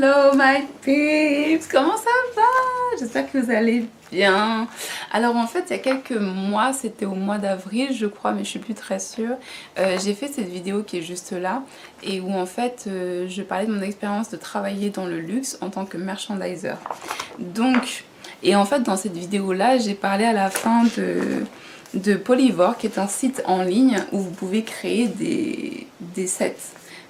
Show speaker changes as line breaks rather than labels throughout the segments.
Hello my peeps, comment ça va? J'espère que vous allez bien. Alors en fait il y a quelques mois, c'était au mois d'avril je crois, mais je suis plus très sûre, j'ai fait cette vidéo qui est juste là et où en fait je parlais de mon expérience de travailler dans le luxe en tant que merchandiser. Donc, et en fait dans cette vidéo là j'ai parlé à la fin de Polyvore, qui est un site en ligne où vous pouvez créer des sets,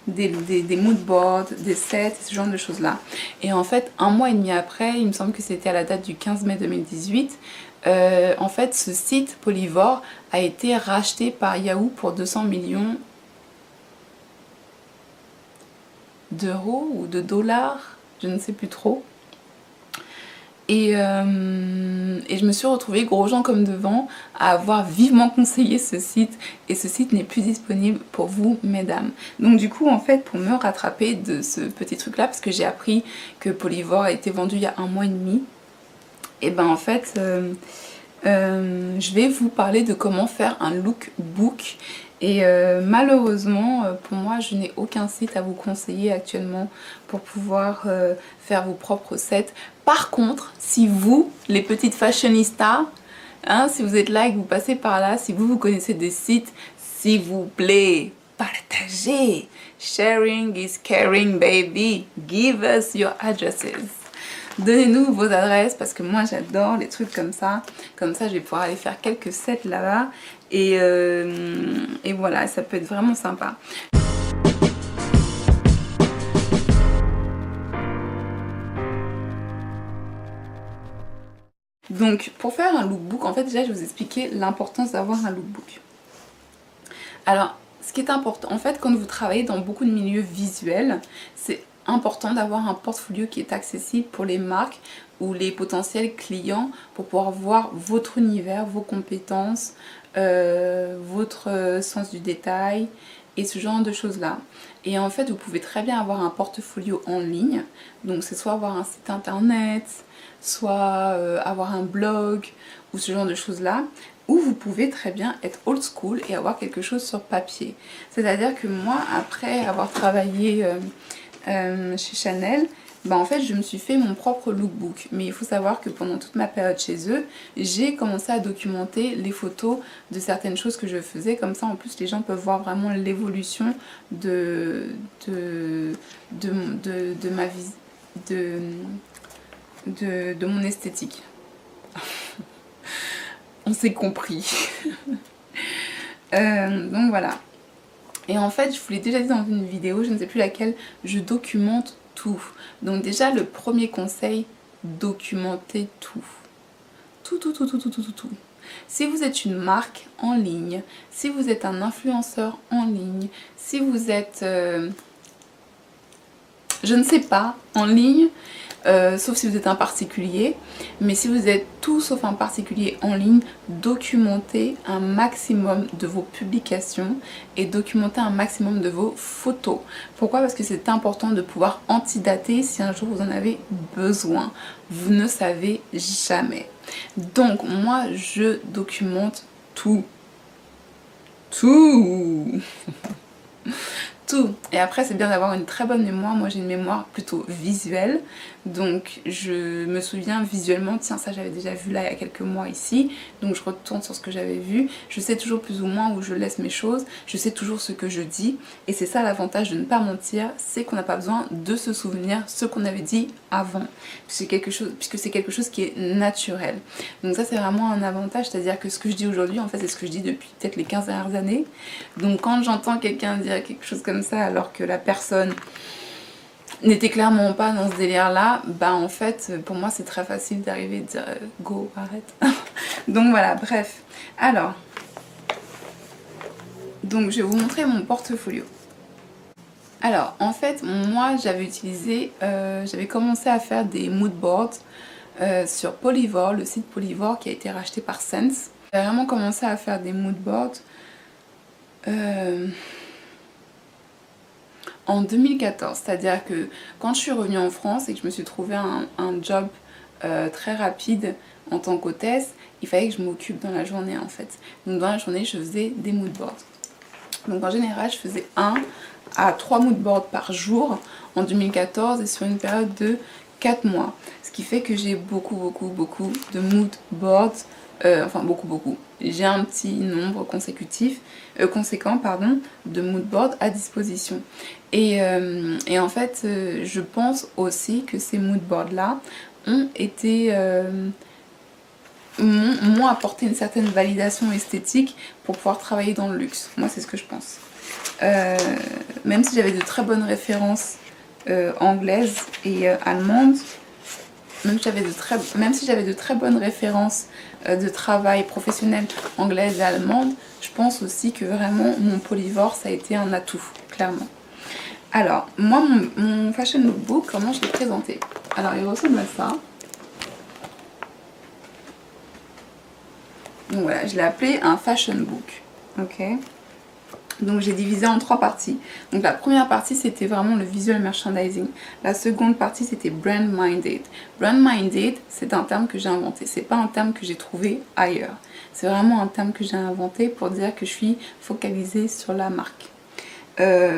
des mood boards, des sets, ce genre de choses là. Et en fait, un mois et demi après, il me semble que c'était à la date du 15 mai 2018, en fait, ce site Polyvore a été racheté par Yahoo pour 200 millions d'euros ou de dollars, je ne sais plus trop. Et je me suis retrouvée gros gens comme devant à avoir vivement conseillé ce site, et ce site n'est plus disponible pour vous mesdames. Donc du coup en fait, pour me rattraper de ce petit truc là, parce que j'ai appris que Polyvore a été vendu il y a un mois et demi, et ben en fait je vais vous parler de comment faire un lookbook. Et malheureusement pour moi je n'ai aucun site à vous conseiller actuellement pour pouvoir faire vos propres sets. Par contre, si vous, les petites fashionistas, hein, si vous êtes là et que vous passez par là, si vous connaissez des sites, s'il vous plaît, partagez. Sharing is caring, baby. Give us your addresses. Donnez-nous vos adresses parce que moi j'adore les trucs comme ça. Comme ça je vais pouvoir aller faire quelques sets là-bas. Et voilà, ça peut être vraiment sympa. Donc pour faire un lookbook, en fait déjà je vais vous expliquer l'importance d'avoir un lookbook. Alors ce qui est important, en fait quand vous travaillez dans beaucoup de milieux visuels, c'est important d'avoir un portfolio qui est accessible pour les marques ou les potentiels clients pour pouvoir voir votre univers, vos compétences, votre sens du détail et ce genre de choses là. Et en fait vous pouvez très bien avoir un portfolio en ligne, donc c'est soit avoir un site internet, soit avoir un blog ou ce genre de choses là, ou vous pouvez très bien être old school et avoir quelque chose sur papier. C'est-à-dire que moi, après avoir travaillé chez Chanel, bah en fait je me suis fait mon propre lookbook. Mais il faut savoir que pendant toute ma période chez eux, j'ai commencé à documenter les photos de certaines choses que je faisais. Comme ça en plus les gens peuvent voir vraiment l'évolution de ma vie, de mon esthétique. On s'est compris. Donc voilà. Et en fait, je vous l'ai déjà dit dans une vidéo, je ne sais plus laquelle, je documente tout. Donc déjà, le premier conseil, documentez tout. Tout. Si vous êtes une marque en ligne, si vous êtes un influenceur en ligne, si vous êtes, je ne sais pas, en ligne, sauf si vous êtes un particulier, mais si vous êtes tout sauf un particulier en ligne, documentez un maximum de vos publications et documentez un maximum de vos photos. Pourquoi? Parce que c'est important de pouvoir antidater si un jour vous en avez besoin. Vous ne savez jamais. Donc moi je documente tout. Tout. Et après c'est bien d'avoir une très bonne mémoire. Moi j'ai une mémoire plutôt visuelle, donc je me souviens visuellement, tiens ça j'avais déjà vu là il y a quelques mois ici, donc je retourne sur ce que j'avais vu, je sais toujours plus ou moins où je laisse mes choses, je sais toujours ce que je dis, et c'est ça l'avantage de ne pas mentir, c'est qu'on n'a pas besoin de se souvenir ce qu'on avait dit avant, puisque c'est quelque chose qui est naturel. Donc ça c'est vraiment un avantage, c'est-à-dire que ce que je dis aujourd'hui en fait c'est ce que je dis depuis peut-être les 15 dernières années. Donc quand j'entends quelqu'un dire quelque chose comme ça alors que la personne n'était clairement pas dans ce délire là, bah en fait pour moi c'est très facile d'arriver et de dire go, arrête. Donc voilà, bref. Alors, donc je vais vous montrer mon portfolio. Alors en fait moi j'avais commencé à faire des mood boards sur Polyvore, le site Polyvore qui a été racheté par Sense. J'ai vraiment commencé à faire des mood boards en 2014, c'est-à-dire que quand je suis revenue en France et que je me suis trouvé un job très rapide en tant qu'hôtesse, il fallait que je m'occupe dans la journée en fait. Donc dans la journée je faisais des mood boards. Donc en général je faisais 1 à 3 moodboards par jour en 2014 et sur une période de 4 mois. Ce qui fait que j'ai beaucoup de moodboards, enfin beaucoup. J'ai un petit nombre conséquent de moodboards à disposition. Et en fait, je pense aussi que ces moodboards-là ont été... m'ont apporté une certaine validation esthétique pour pouvoir travailler dans le luxe. Moi, c'est ce que je pense. Même si j'avais de très bonnes références anglaises et allemandes, même si j'avais de très bonnes références de travail professionnel anglaises et allemandes, je pense aussi que vraiment mon polyvore, ça a été un atout, clairement. Alors, moi, mon fashion lookbook, comment je l'ai présenté? Alors, il ressemble à ça. Donc voilà, je l'ai appelé un fashion book. Ok. Donc j'ai divisé en 3 parties. Donc la première partie c'était vraiment le visual merchandising. La seconde partie c'était brand minded. Brand minded, c'est un terme que j'ai inventé. C'est pas un terme que j'ai trouvé ailleurs. C'est vraiment un terme que j'ai inventé pour dire que je suis focalisée sur la marque,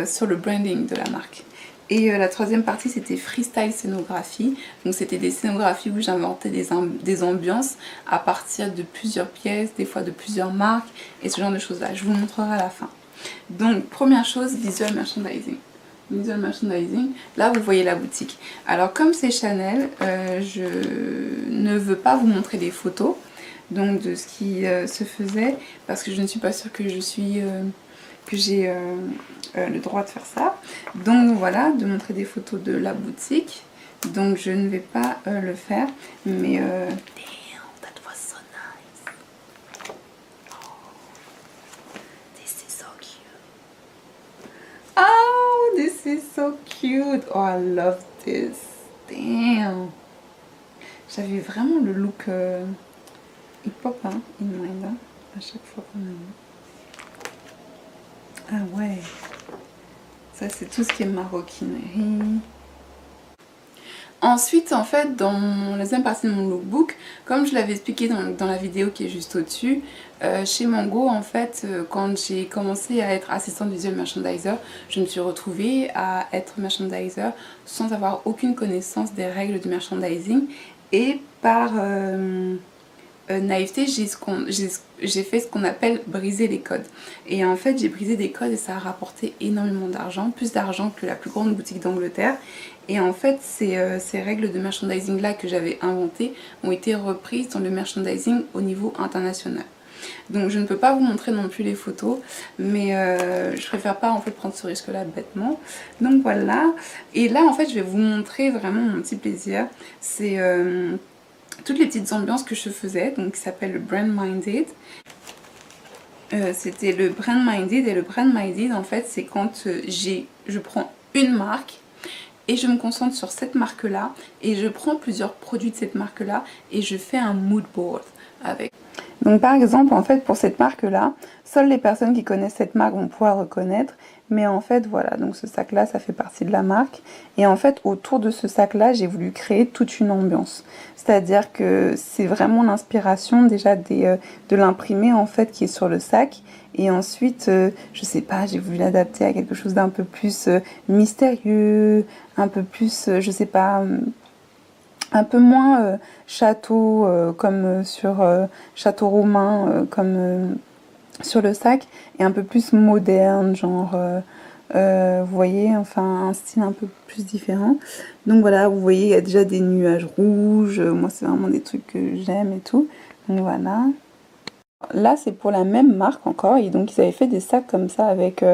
sur le branding de la marque. Et la troisième partie c'était freestyle scénographie. Donc c'était des scénographies où j'inventais des ambiances à partir de plusieurs pièces, des fois de plusieurs marques et ce genre de choses là. Je vous montrerai à la fin. Donc première chose, visual merchandising. Visual merchandising, là vous voyez la boutique. Alors comme c'est Chanel, je ne veux pas vous montrer des photos donc de ce qui se faisait parce que je ne suis pas sûre que j'ai le droit de faire ça. Donc voilà, de montrer des photos de la boutique. Donc je ne vais pas le faire, mais damn, that was so nice. This is so cute. Oh, this is so cute. Oh, I love this. Damn. J'avais vraiment le look hip-hop in mind à chaque fois qu'on a... Ah ouais, ça c'est tout ce qui est maroquinerie. Ensuite, en fait, dans la deuxième partie de mon lookbook, comme je l'avais expliqué dans la vidéo qui est juste au-dessus, chez Mango, en fait, quand j'ai commencé à être assistante visual merchandiser, je me suis retrouvée à être merchandiser sans avoir aucune connaissance des règles du merchandising et par... naïveté, j'ai fait ce qu'on appelle briser les codes. Et en fait, j'ai brisé des codes et ça a rapporté énormément d'argent, plus d'argent que la plus grande boutique d'Angleterre. Et en fait, ces règles de merchandising là que j'avais inventées ont été reprises dans le merchandising au niveau international. Donc je ne peux pas vous montrer non plus les photos, mais je préfère pas en fait prendre ce risque là bêtement. Donc voilà, et là en fait je vais vous montrer vraiment mon petit plaisir. C'est... toutes les petites ambiances que je faisais, donc qui s'appelle le Brand Minded. C'était le Brand Minded, et le Brand Minded en fait c'est quand je prends une marque et je me concentre sur cette marque là et je prends plusieurs produits de cette marque là et je fais un mood board avec. Donc par exemple en fait pour cette marque là, seules les personnes qui connaissent cette marque vont pouvoir reconnaître, mais en fait voilà, donc ce sac là ça fait partie de la marque et en fait autour de ce sac là j'ai voulu créer toute une ambiance, c'est à dire que c'est vraiment l'inspiration déjà de l'imprimé en fait qui est sur le sac et ensuite je sais pas, j'ai voulu l'adapter à quelque chose d'un peu plus mystérieux, un peu plus je sais pas, un peu moins château comme sur château romain comme sur le sac et un peu plus moderne genre vous voyez, enfin un style un peu plus différent. Donc voilà, vous voyez il y a déjà des nuages rouges, moi c'est vraiment des trucs que j'aime et tout, donc voilà. Là c'est pour la même marque encore et donc ils avaient fait des sacs comme ça avec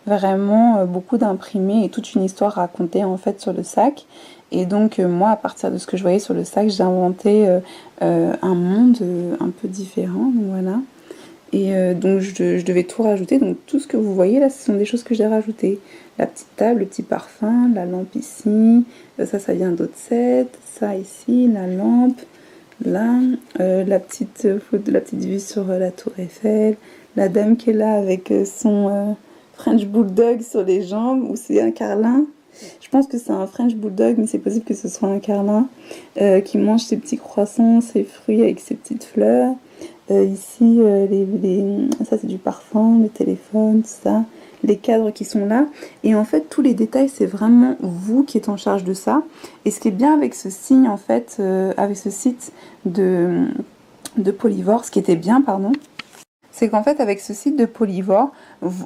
vraiment beaucoup d'imprimés et toute une histoire racontée en fait sur le sac. Et donc moi à partir de ce que je voyais sur le sac j'ai inventé un monde un peu différent, donc voilà. Et donc je devais tout rajouter, donc tout ce que vous voyez là ce sont des choses que j'ai rajoutées. La petite table, le petit parfum, la lampe ici, ça vient d'autres sets, ça ici, la lampe, là, la petite vue sur la tour Eiffel, la dame qui est là avec son French Bulldog sur les jambes, ou c'est un carlin. Je pense que c'est un French Bulldog, mais c'est possible que ce soit un carlin qui mange ses petits croissants, ses fruits avec ses petites fleurs. Ici, ça c'est du parfum, le téléphone, tout ça.
les cadres qui sont là. Et en fait, tous les détails, c'est vraiment vous qui êtes en charge de ça. Et ce qui est bien avec ce signe, en fait, avec ce site de Polyvore, ce qui était bien, pardon, c'est qu'en fait, avec ce site de Polyvore,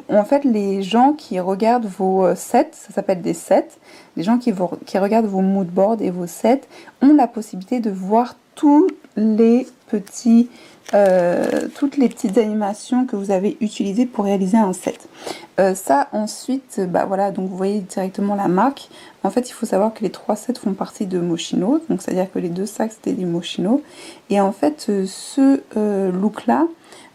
en fait, les gens qui regardent vos sets, ça s'appelle des sets, les gens qui regardent vos moodboards et vos sets ont la possibilité de voir toutes les petites animations que vous avez utilisées pour réaliser un set. Ça, ensuite, bah voilà, donc vous voyez directement la marque. En fait, il faut savoir que les 3 sets font partie de Moschino, donc c'est-à-dire que les 2 sacs, c'était des Moschino. Et en fait, ce look-là,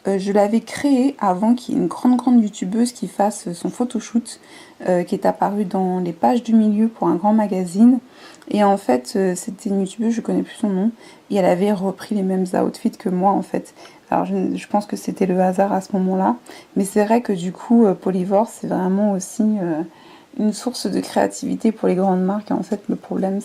je l'avais créé avant qu'il y ait une grande youtubeuse qui fasse son photoshoot qui est apparu dans les pages du milieu pour un grand magazine. Et en fait, c'était une youtubeuse, je connais plus son nom, et elle avait repris les mêmes outfits que moi en fait. Alors je pense que c'était le hasard à ce moment-là, mais c'est vrai que du coup, Polyvore, c'est vraiment aussi une source de créativité pour les grandes marques. Et en fait, le problème,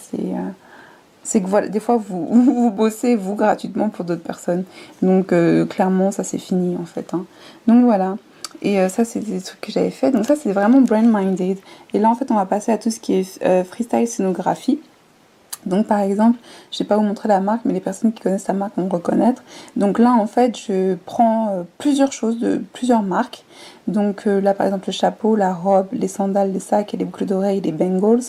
c'est que voilà, des fois vous bossez vous gratuitement pour d'autres personnes, donc clairement ça c'est fini en fait, hein. Donc voilà, et ça c'est des trucs que j'avais fait, donc ça c'est vraiment brand minded. Et là en fait on va passer à tout ce qui est freestyle scénographie. Donc par exemple, je vais pas vous montrer la marque, mais les personnes qui connaissent la marque vont reconnaître. Donc là en fait je prends plusieurs choses de plusieurs marques. Donc là par exemple le chapeau, la robe, les sandales, les sacs et les boucles d'oreilles, les bangles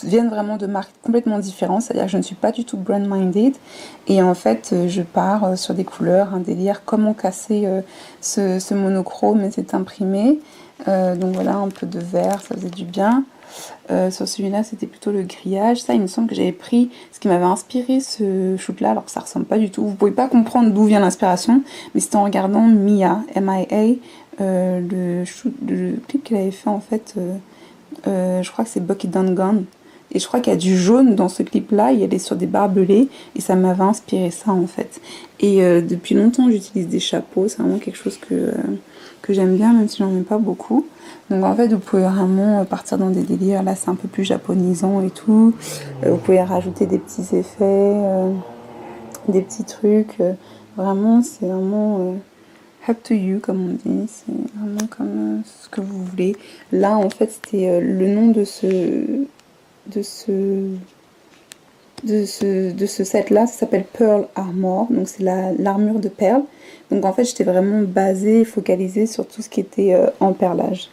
viennent vraiment de marques complètement différentes. C'est-à-dire que je ne suis pas du tout brand minded. Et en fait je pars sur des couleurs, un délire, comment casser ce monochrome et cet imprimé. Donc voilà, un peu de vert, ça faisait du bien. Sur celui-là, c'était plutôt le grillage. Ça, il me semble que j'avais pris ce qui m'avait inspiré ce shoot-là, alors que ça ressemble pas du tout. Vous pouvez pas comprendre d'où vient l'inspiration, mais c'était en regardant Mia, M-I-A, le clip qu'elle avait fait en fait. Je crois que c'est Bucket Down Gun. Et je crois qu'il y a du jaune dans ce clip-là, et elle est sur des barbelés, et ça m'avait inspiré ça en fait. Et depuis longtemps, j'utilise des chapeaux, c'est vraiment quelque chose que j'aime bien, même si j'en mets pas beaucoup. Donc en fait, vous pouvez vraiment partir dans des délires, là c'est un peu plus japonisant et tout. Vous pouvez rajouter des petits effets, des petits trucs. Vraiment, c'est vraiment up to you, comme on dit. C'est vraiment comme ce que vous voulez. Là, en fait, c'était le nom de ce set là, ça s'appelle Pearl Armor, donc c'est l'armure de perles. Donc en fait j'étais vraiment basée, focalisée sur tout ce qui était en perlage.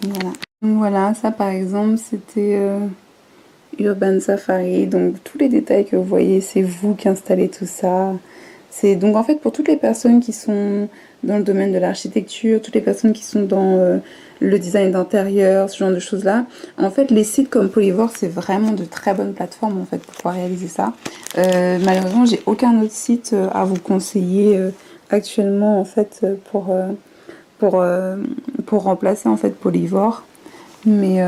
Voilà. Donc voilà, ça par exemple c'était Urban Safari, donc tous les détails que vous voyez, c'est vous qui installez tout ça. C'est donc en fait pour toutes les personnes qui sont dans le domaine de l'architecture, toutes les personnes qui sont dans le design d'intérieur, ce genre de choses là. En fait, les sites comme Polyvore, c'est vraiment de très bonnes plateformes en fait pour pouvoir réaliser ça. Malheureusement, j'ai aucun autre site à vous conseiller actuellement en fait pour remplacer en fait Polyvore. Mais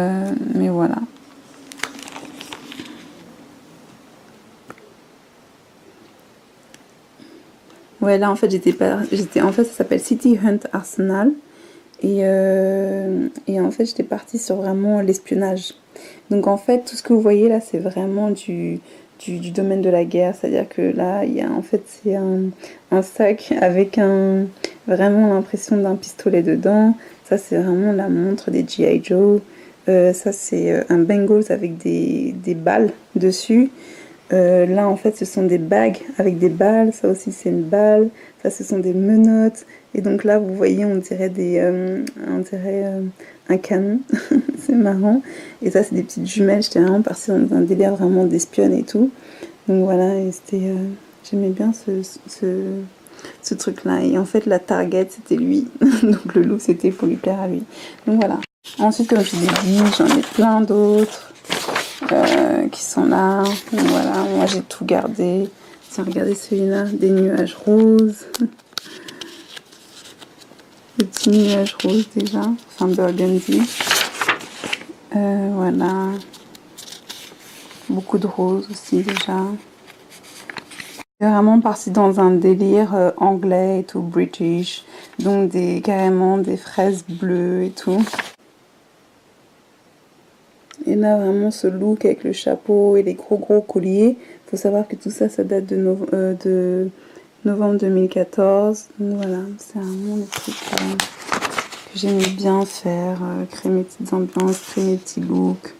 voilà. Ouais, là en fait en fait ça s'appelle City Hunt Arsenal. Et en fait j'étais partie sur vraiment l'espionnage. Donc en fait tout ce que vous voyez là c'est vraiment du domaine de la guerre. C'est-à-dire que là il y a en fait c'est un sac avec vraiment l'impression d'un pistolet dedans. Ça c'est vraiment la montre des G.I. Joe. Ça c'est un bangles avec des balles dessus. Là en fait ce sont des bagues avec des balles, ça aussi c'est une balle, ça ce sont des menottes, et donc là vous voyez on dirait un canon, c'est marrant, et ça c'est des petites jumelles. J'étais vraiment partie dans un délire vraiment d'espionne et tout, donc voilà, et c'était j'aimais bien ce truc là, et en fait la target c'était lui, donc le look c'était pour lui plaire à lui, donc voilà. Ensuite comme je l'ai dit, j'en ai plein d'autres qui sont là. Donc voilà, moi j'ai tout gardé. Tiens, regardez celui-là, des nuages roses. Des petits nuages roses déjà, enfin burgundy. Voilà. Beaucoup de roses aussi déjà. C'est vraiment parti dans un délire anglais et tout, british. Donc carrément des fraises bleues et tout. Et là vraiment ce look avec le chapeau et les gros colliers. Faut savoir que tout ça, ça date de novembre 2014. Donc voilà, c'est vraiment des trucs que j'aimais bien faire, créer mes petites ambiances, créer mes petits looks.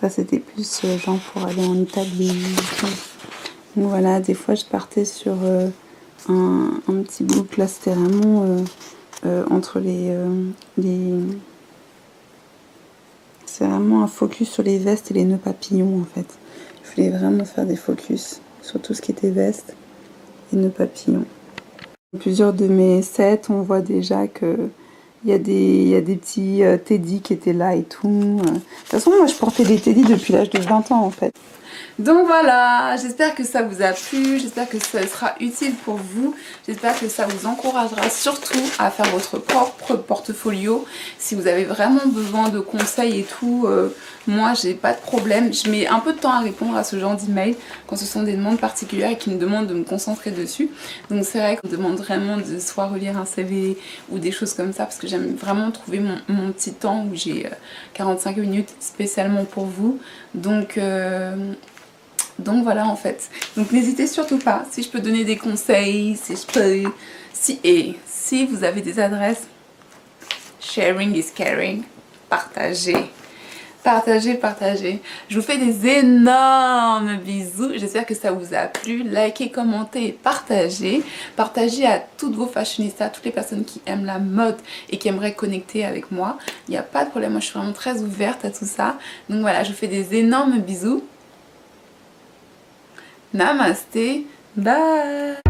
Ça c'était plus genre pour aller en Italie. Donc voilà, des fois je partais sur un petit look. Là c'était vraiment entre c'est vraiment un focus sur les vestes et les nœuds papillons en fait. Je voulais vraiment faire des focus sur tout ce qui était vestes et nœuds papillons. Plusieurs de mes sets, on voit déjà que il y a des petits teddy qui étaient là et tout. De toute façon, moi je portais des teddy depuis l'âge de 20 ans en fait.
Donc voilà, j'espère que ça vous a plu, j'espère que ça sera utile pour vous, j'espère que ça vous encouragera surtout à faire votre propre portfolio. Si vous avez vraiment besoin de conseils et tout, moi j'ai pas de problème. Je mets un peu de temps à répondre à ce genre d'email quand ce sont des demandes particulières et qui me demandent de me concentrer dessus. Donc c'est vrai qu'on me demande vraiment de soit relire un CV ou des choses comme ça parce que j'aime vraiment trouver mon petit temps où j'ai 45 minutes spécialement pour vous. Donc voilà en fait. Donc n'hésitez surtout pas, si je peux donner des conseils, si vous avez des adresses, sharing is caring, partagez. Partagez, partagez. Je vous fais des énormes bisous. J'espère que ça vous a plu. Likez, commentez et partagez. Partagez à toutes vos fashionistas, toutes les personnes qui aiment la mode et qui aimeraient connecter avec moi. Il n'y a pas de problème, moi je suis vraiment très ouverte à tout ça. Donc voilà, je vous fais des énormes bisous. Namasté, bye.